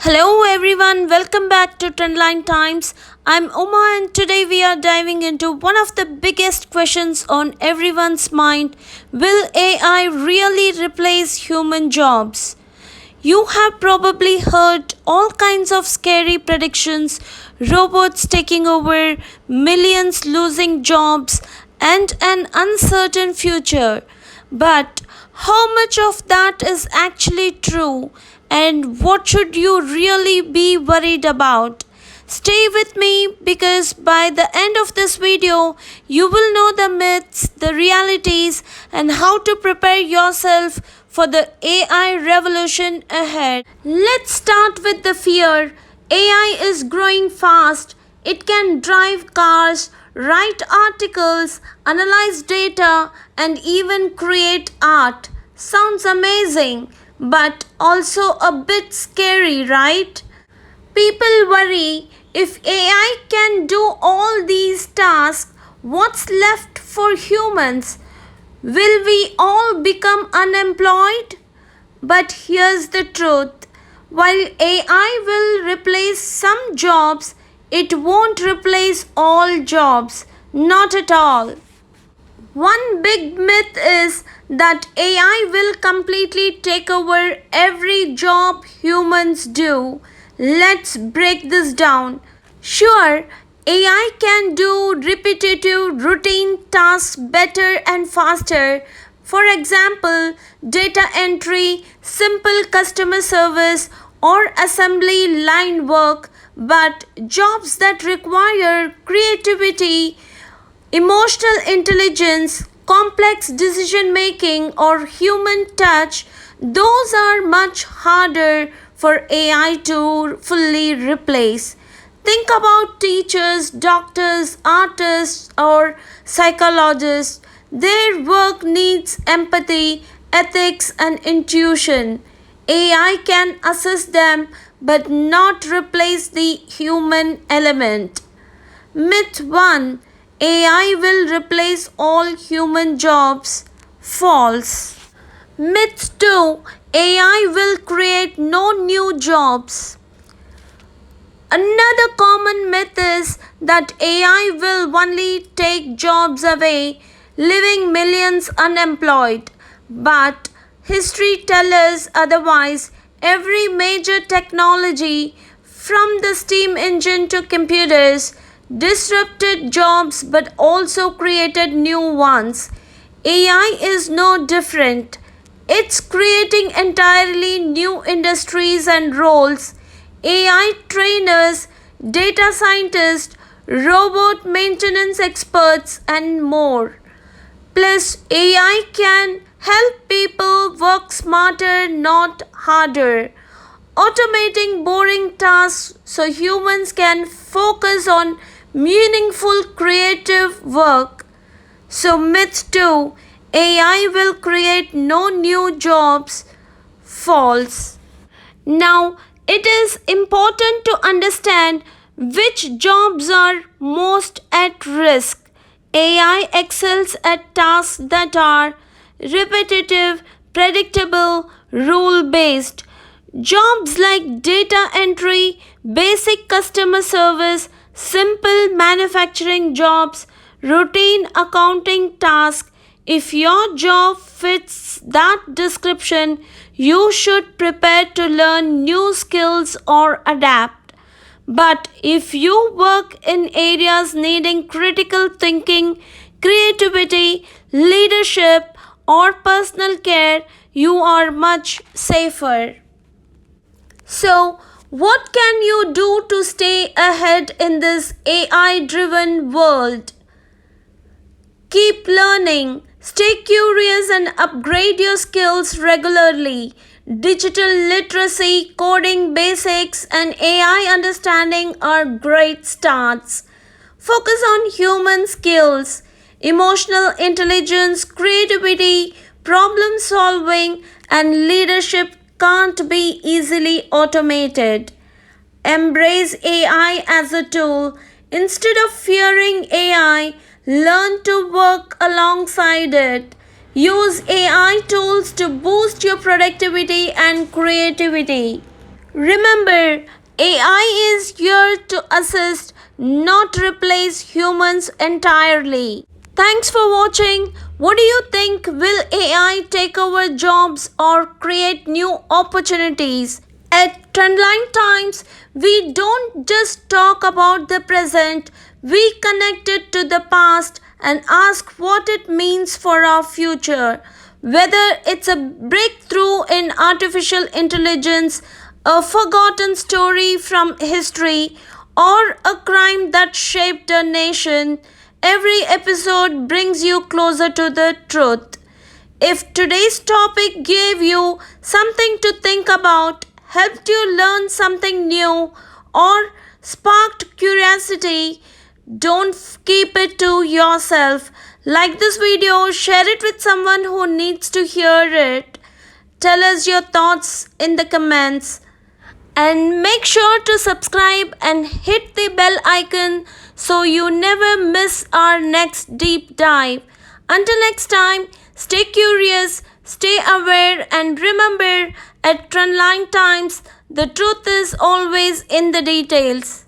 Hello everyone, welcome back to Trendline Times. I'm Uma and today we are diving into one of the biggest questions on everyone's mind. Will AI really replace human jobs? You have probably heard all kinds of scary predictions, robots taking over, millions losing jobs, and an uncertain future. But how much of that is actually true? And what should you really be worried about? Stay with me because by the end of this video, you will know the myths, the realities, and how to prepare yourself for the AI revolution ahead. Let's start with the fear. AI is growing fast. It can drive cars, write articles, analyze data, and even create art. Sounds amazing, but also a bit scary, right? People worry if AI can do all these tasks, what's left for humans? Will we all become unemployed? But here's the truth. While AI will replace some jobs, it won't replace all jobs. Not at all. One big myth is that AI will completely take over every job humans do. Let's break this down. Sure, AI can do repetitive, routine tasks better and faster. For example, data entry, simple customer service, or assembly line work. But jobs that require creativity, emotional intelligence, complex decision making, or human touch, those are much harder for AI to fully replace. Think about teachers, doctors, artists, or psychologists. Their work needs empathy, ethics, and intuition. AI can assist them but not replace the human element. Myth 1: AI will replace all human jobs. False. Myth 2: AI will create no new jobs. Another common myth is that AI will only take jobs away, leaving millions unemployed. But history tells us otherwise. Every major technology, from the steam engine to computers, disrupted jobs but also created new ones. AI is no different. It's creating entirely new industries and roles. AI trainers, data scientists, robot maintenance experts, and more. Plus, AI can help people work smarter, not harder, automating boring tasks so humans can focus on meaningful creative work. So, myth 2: AI will create no new jobs. False. Now, it is important to understand which jobs are most at risk. AI excels at tasks that are repetitive, predictable, rule based. Jobs like data entry, basic customer service, simple manufacturing jobs, routine accounting tasks. If your job fits that description, you should prepare to learn new skills or adapt. But if you work in areas needing critical thinking, creativity, leadership, or personal care, you are much safer. So, what can you do to stay ahead in this AI driven world? Keep learning, stay curious, and upgrade your skills regularly. Digital literacy, coding basics, and AI understanding are great starts. Focus on human skills, emotional intelligence, creativity, problem solving, and leadership can't be easily automated. Embrace AI as a tool. Instead of fearing AI, learn to work alongside it. Use AI tools to boost your productivity and creativity. Remember, AI is here to assist, not replace humans entirely. Thanks for watching. What do you think? Will AI take over jobs or create new opportunities? At Trendline Times, we don't just talk about the present, we connect it to the past and ask what it means for our future. Whether it's a breakthrough in artificial intelligence, a forgotten story from history, or a crime that shaped a nation, every episode brings you closer to the truth. If today's topic gave you something to think about, helped you learn something new, or sparked curiosity, don't keep it to yourself. Like this video, share it with someone who needs to hear it. Tell us your thoughts in the comments. And make sure to subscribe and hit the bell icon so you never miss our next deep dive. Until next time, stay curious, stay aware, and remember at Trendline Times, the truth is always in the details.